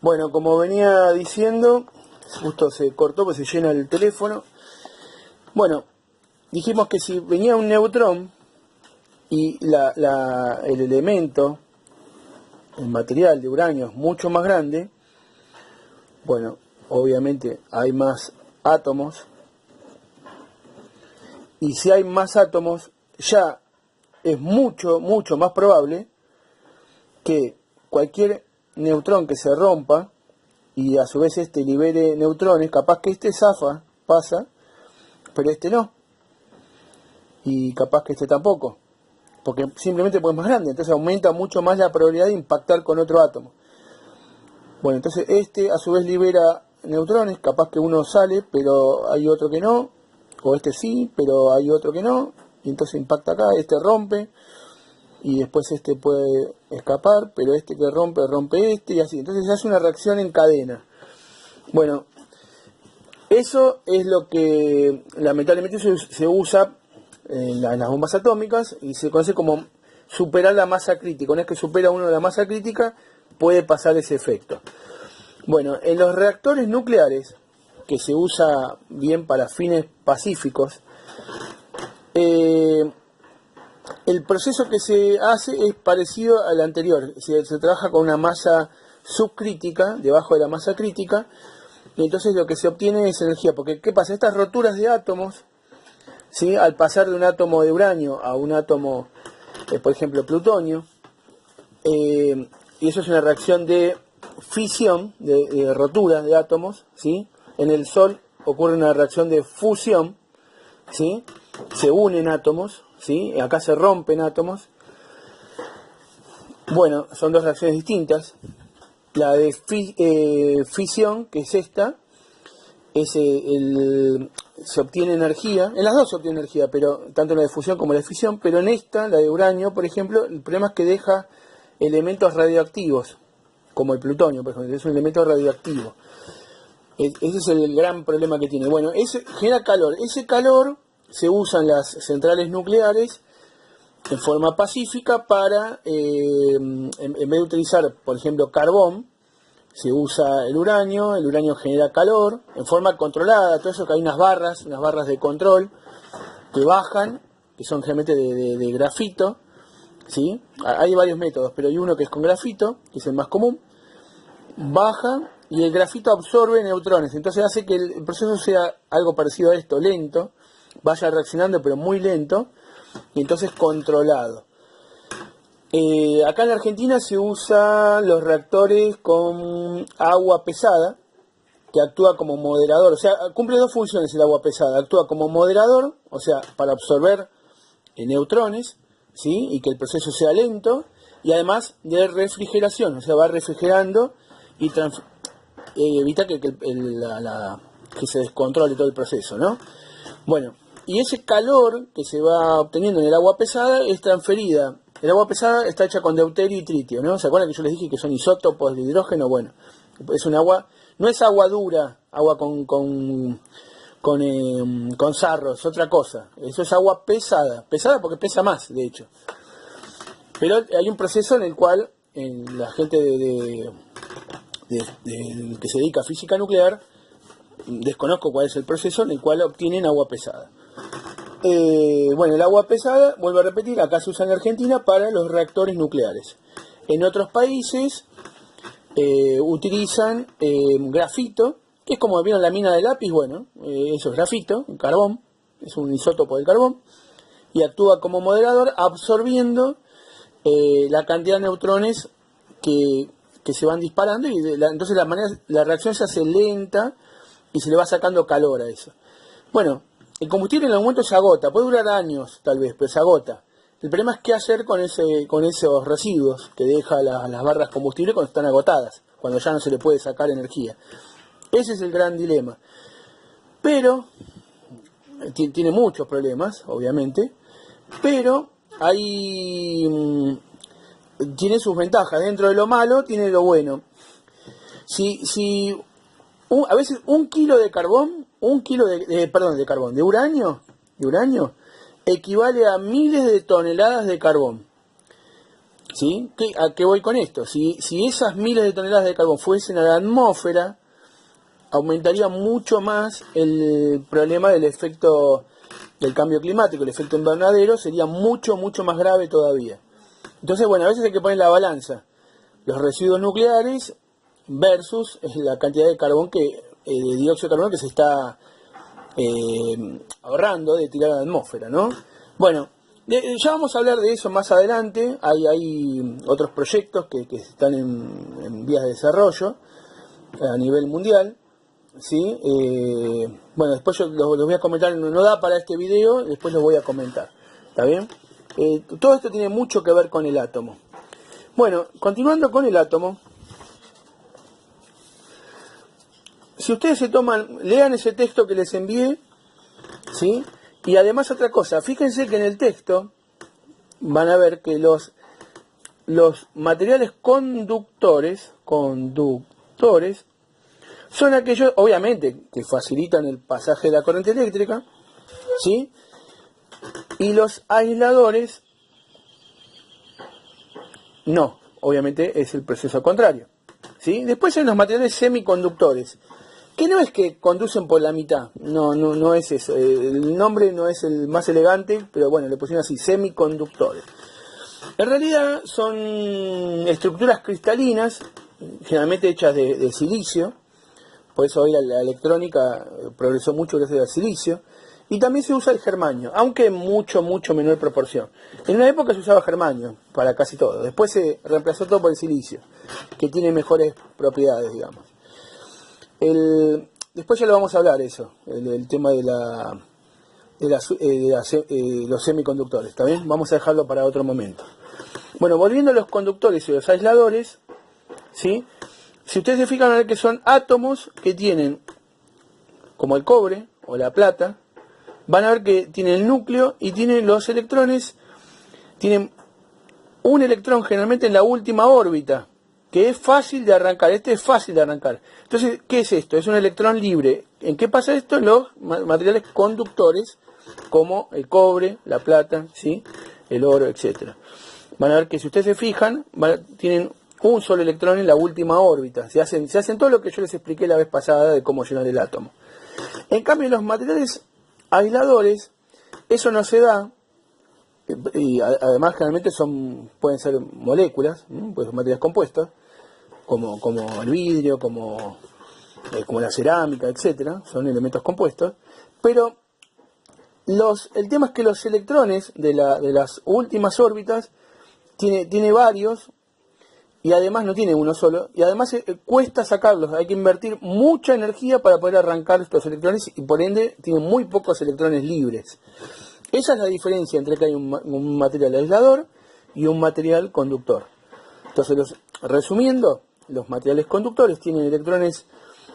Bueno, como venía diciendo, justo se cortó porque se llena el teléfono. Bueno, dijimos que si venía un neutrón y el elemento, el material de uranio es mucho más grande, bueno, obviamente hay más átomos, y si hay más átomos, ya es mucho más probable que cualquier neutrón que se rompa y a su vez este libere neutrones, capaz que este zafa, pasa, pero este no, y capaz que este tampoco, porque simplemente pues es más grande, entonces aumenta mucho más la probabilidad de impactar con otro átomo. Bueno, entonces este a su vez libera neutrones, capaz que uno sale, pero hay otro que no, o este sí, pero hay otro que no, y entonces impacta acá, este rompe, y después este puede escapar, pero este que rompe este, y así. Entonces se hace una reacción en cadena. Bueno, eso es lo que lamentablemente se usa en las bombas atómicas, y se conoce como superar la masa crítica. Una vez que supera uno la masa crítica, puede pasar ese efecto. Bueno, en los reactores nucleares, que se usa bien para fines pacíficos, el proceso que se hace es parecido al anterior. Se trabaja con una masa subcrítica, debajo de la masa crítica, y entonces lo que se obtiene es energía. Porque, ¿qué pasa? Estas roturas de átomos, ¿sí? Al pasar de un átomo de uranio a un átomo, por ejemplo, plutonio, y eso es una reacción de fisión, de rotura de átomos, ¿sí? En el Sol ocurre una reacción de fusión, ¿sí? Se unen átomos, ¿sí? Acá se rompen átomos. Bueno, son dos reacciones distintas. La de fisión, que es esta, se obtiene energía, en las dos se obtiene energía, pero tanto en la de fusión como en la de fisión, pero en esta, la de uranio, por ejemplo, el problema es que deja elementos radioactivos, como el plutonio, por ejemplo, es un elemento radioactivo. Ese es el gran problema que tiene. Bueno, genera calor. Ese calor se usa en las centrales nucleares en forma pacífica para, en vez de utilizar, por ejemplo, carbón, se usa el uranio genera calor en forma controlada, todo eso, que hay unas barras de control que bajan, que son generalmente de grafito, ¿sí? Hay varios métodos, pero hay uno que es con grafito, que es el más común, baja y el grafito absorbe neutrones, entonces hace que el proceso sea algo parecido a esto, lento, vaya reaccionando pero muy lento, y entonces controlado. Acá en la Argentina se usan los reactores con agua pesada, que actúa como moderador, o sea, cumple dos funciones el agua pesada, actúa como moderador, o sea, para absorber neutrones, ¿sí? Y que el proceso sea lento, y además de refrigeración, o sea, va refrigerando y evita que se descontrole todo el proceso, ¿no? Bueno, y ese calor que se va obteniendo en el agua pesada es transferida. El agua pesada está hecha con deuterio y tritio, ¿no? ¿Se acuerdan que yo les dije que son isótopos de hidrógeno? Bueno, es un agua, no es agua dura, agua con sarro, es otra cosa. Eso es agua pesada porque pesa más, de hecho. Pero hay un proceso en el cual la gente que se dedica a física nuclear, desconozco cuál es el proceso en el cual obtienen agua pesada. Bueno, el agua pesada, vuelvo a repetir, acá se usa en Argentina para los reactores nucleares. En otros países utilizan grafito, que es como vieron la mina de lápiz, bueno, eso es grafito, carbón, es un isótopo del carbón, y actúa como moderador absorbiendo la cantidad de neutrones que se van disparando, y entonces la reacción se hace lenta y se le va sacando calor a eso. Bueno, el combustible en algún momento se agota, puede durar años tal vez, pero se agota. El problema es qué hacer con esos residuos que deja las barras combustible cuando están agotadas, cuando ya no se le puede sacar energía. Ese es el gran dilema. Pero, tiene muchos problemas, obviamente, pero tiene sus ventajas. Dentro de lo malo, tiene lo bueno. A veces un kilo de carbón, de uranio, equivale a miles de toneladas de carbón. ¿Sí? ¿A qué voy con esto? Si esas miles de toneladas de carbón fuesen a la atmósfera, aumentaría mucho más el problema del efecto del cambio climático, el efecto invernadero, sería mucho, mucho más grave todavía. Entonces, bueno, a veces hay que poner la balanza, los residuos nucleares versus la cantidad de carbón de dióxido de carbono que se está ahorrando de tirar a la atmósfera, ¿no? Bueno, ya vamos a hablar de eso más adelante. Hay otros proyectos que están en vías de desarrollo a nivel mundial, ¿sí? Bueno, después yo los voy a comentar, no da para este video, después los voy a comentar, ¿está bien? Todo esto tiene mucho que ver con el átomo. Bueno, continuando con el átomo, si ustedes lean ese texto que les envié, ¿sí? Y además otra cosa, fíjense que en el texto van a ver que los materiales conductores son aquellos, obviamente, que facilitan el pasaje de la corriente eléctrica, ¿sí? Y los aisladores, no, obviamente es el proceso contrario, ¿sí? Después hay los materiales semiconductores, que no es que conducen por la mitad, no es eso. El nombre no es el más elegante, pero bueno, le pusieron así, semiconductores. En realidad son estructuras cristalinas, generalmente hechas de silicio, por eso hoy la electrónica progresó mucho gracias al silicio, y también se usa el germanio, aunque en mucho menor proporción. En una época se usaba germanio para casi todo, después se reemplazó todo por el silicio, que tiene mejores propiedades, digamos. Después ya lo vamos a hablar eso, el tema de los semiconductores, ¿está bien? Vamos a dejarlo para otro momento. Bueno, volviendo a los conductores y los aisladores, ¿sí? Si ustedes se fijan, van a ver que son átomos que tienen, como el cobre o la plata, van a ver que tienen el núcleo y tienen los electrones, tienen un electrón generalmente en la última órbita, que es fácil de arrancar. Este es fácil de arrancar. Entonces, ¿qué es esto? Es un electrón libre. ¿En qué pasa esto? En los materiales conductores, como el cobre, la plata, ¿sí? El oro, etcétera. Van a ver que si ustedes se fijan, tienen un solo electrón en la última órbita. Se hacen todo lo que yo les expliqué la vez pasada de cómo llenar el átomo. En cambio, en los materiales aisladores, eso no se da. Y además generalmente pueden ser moléculas, pues materiales compuestos, como el vidrio, como la cerámica, etcétera, son elementos compuestos, pero el tema es que los electrones de las últimas órbitas tiene varios, y además no tiene uno solo, y además cuesta sacarlos, hay que invertir mucha energía para poder arrancar estos electrones, y por ende tienen muy pocos electrones libres. Esa es la diferencia entre que hay un material aislador y un material conductor. Entonces, resumiendo, los materiales conductores tienen electrones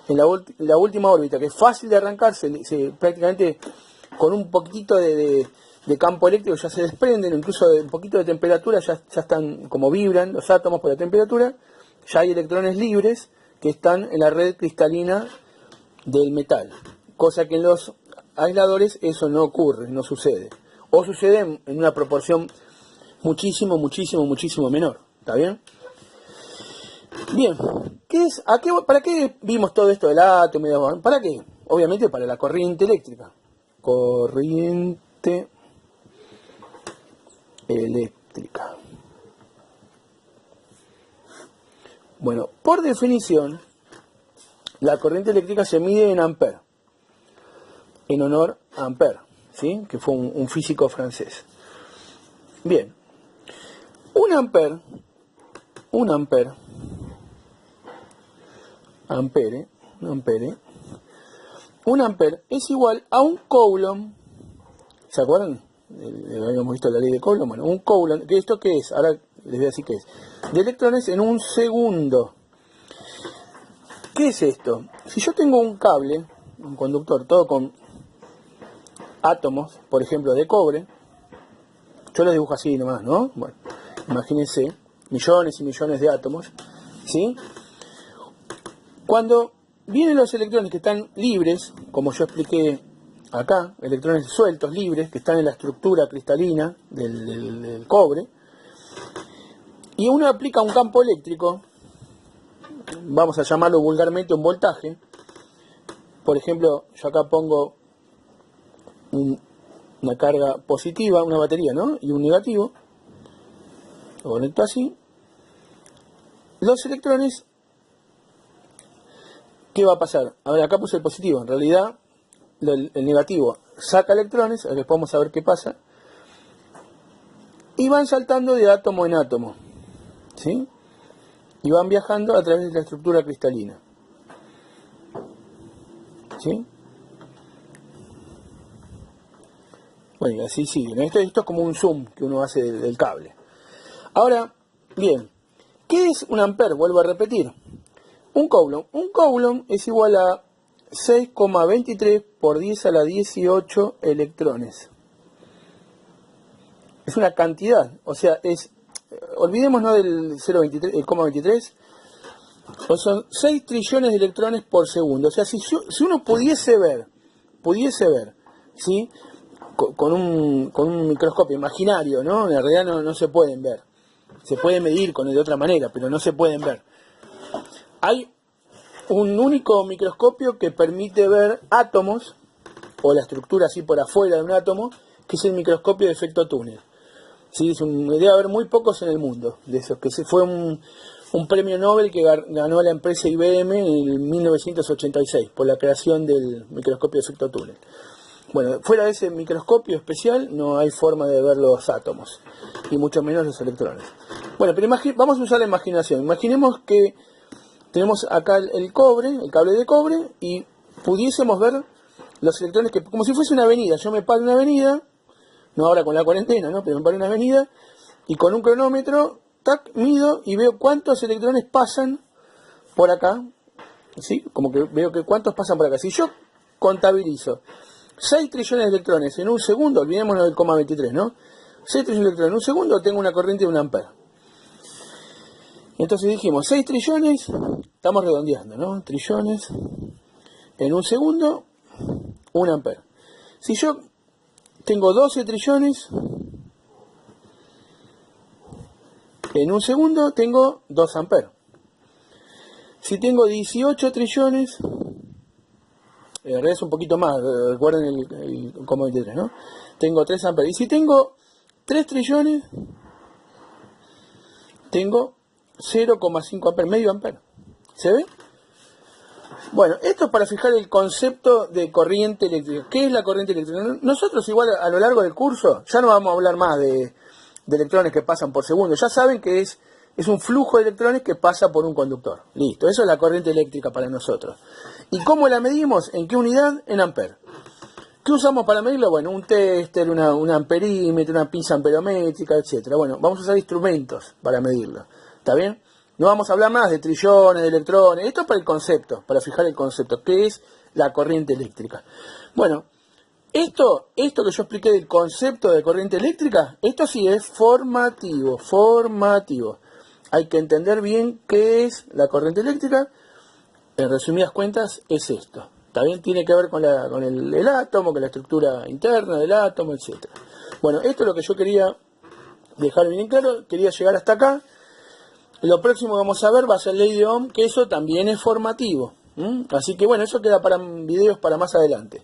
en la última órbita, que es fácil de arrancarse, prácticamente con un poquitito de campo eléctrico ya se desprenden, incluso de un poquito de temperatura ya están, como vibran los átomos por la temperatura, ya hay electrones libres que están en la red cristalina del metal, cosa que en los aisladores eso no ocurre, no sucede, o sucede en una proporción muchísimo menor, ¿está bien? Bien, ¿para qué vimos todo esto del átomo? ¿Para qué? Obviamente para la corriente eléctrica. Corriente eléctrica. Bueno, por definición, la corriente eléctrica se mide en amperes, en honor a Ampère, ¿sí? Que fue un físico francés. Bien, un ampere es igual a un coulomb. ¿Se acuerdan? Habíamos visto la ley de Coulomb. Bueno, un coulomb, ¿esto qué es? Ahora les voy a decir qué es. De electrones en un segundo. ¿Qué es esto? Si yo tengo un cable, un conductor, todo con átomos, por ejemplo, de cobre, yo los dibujo así nomás, ¿no? Bueno, imagínense, millones y millones de átomos, ¿sí? Cuando vienen los electrones que están libres, como yo expliqué acá, electrones sueltos, libres, que están en la estructura cristalina del cobre, y uno aplica un campo eléctrico, vamos a llamarlo vulgarmente un voltaje. Por ejemplo, yo acá pongo una carga positiva, una batería, ¿no? Y un negativo. Lo conecto así. Los electrones, ¿qué va a pasar? A ver, acá puse el positivo. En realidad, el negativo saca electrones, después vamos a ver qué pasa. Y van saltando de átomo en átomo, ¿sí? Y van viajando a través de la estructura cristalina, ¿sí? Bueno, y así siguen. Esto es como un zoom que uno hace del cable. Ahora, bien, ¿qué es un ampere? Vuelvo a repetir. Un coulomb. Un coulomb es igual a 6,23 por 10 a la 18 electrones. Es una cantidad, o sea, olvidémonos del 0,23, el 0,23, pues son 6 trillones de electrones por segundo. O sea, si uno pudiese ver, ¿sí? Con un microscopio imaginario, ¿no? En realidad no se pueden ver. Se puede medir de otra manera, pero no se pueden ver. Hay un único microscopio que permite ver átomos, o la estructura así por afuera de un átomo, que es el microscopio de efecto túnel. Sí, debe haber muy pocos en el mundo de esos, que fue un premio Nobel que ganó la empresa IBM en 1986 por la creación del microscopio de efecto túnel. Bueno, fuera de ese microscopio especial no hay forma de ver los átomos, y mucho menos los electrones. Bueno, pero vamos a usar la imaginación. Imaginemos que tenemos acá el cobre, el cable de cobre, y pudiésemos ver los electrones como si fuese una avenida. Yo me paro en una avenida, no ahora con la cuarentena, ¿no? Pero me paro en una avenida y con un cronómetro, tac, mido y veo cuántos electrones pasan por acá, ¿sí? Como que veo que cuántos pasan por acá. Si yo contabilizo 6 trillones de electrones en un segundo, olvidémonos del 0,23, ¿no? 6 trillones de electrones en un segundo, tengo una corriente de un ampere. Entonces dijimos, 6 trillones, estamos redondeando, ¿no? Trillones en un segundo, 1 ampere. Si yo tengo 12 trillones, en un segundo tengo 2 amperes. Si tengo 18 trillones, en realidad es un poquito más, recuerden el 0,23, ¿no? Tengo 3 amperes. Y si tengo 3 trillones, tengo 0,5 amperes, medio ampere. ¿Se ve? Bueno, esto es para fijar el concepto de corriente eléctrica. ¿Qué es la corriente eléctrica? Nosotros igual a lo largo del curso ya no vamos a hablar más de electrones que pasan por segundo. Ya saben que es un flujo de electrones que pasa por un conductor. Listo, eso es la corriente eléctrica para nosotros. ¿Y cómo la medimos? ¿En qué unidad? En amperes. ¿Qué usamos para medirlo? Bueno, un tester, un amperímetro, una pinza amperométrica, etc. Bueno, vamos a usar instrumentos para medirlo. ¿Está bien? No vamos a hablar más de trillones, de electrones. Esto es para el concepto, para fijar el concepto, que es la corriente eléctrica. Bueno, esto que yo expliqué del concepto de corriente eléctrica, esto sí es formativo. Hay que entender bien qué es la corriente eléctrica. En resumidas cuentas, es esto. También tiene que ver con el átomo, con la estructura interna del átomo, etc. Bueno, esto es lo que yo quería dejar bien claro. Quería llegar hasta acá. Lo próximo que vamos a ver va a ser ley de Ohm, que eso también es formativo. Así que bueno, eso queda para videos para más adelante.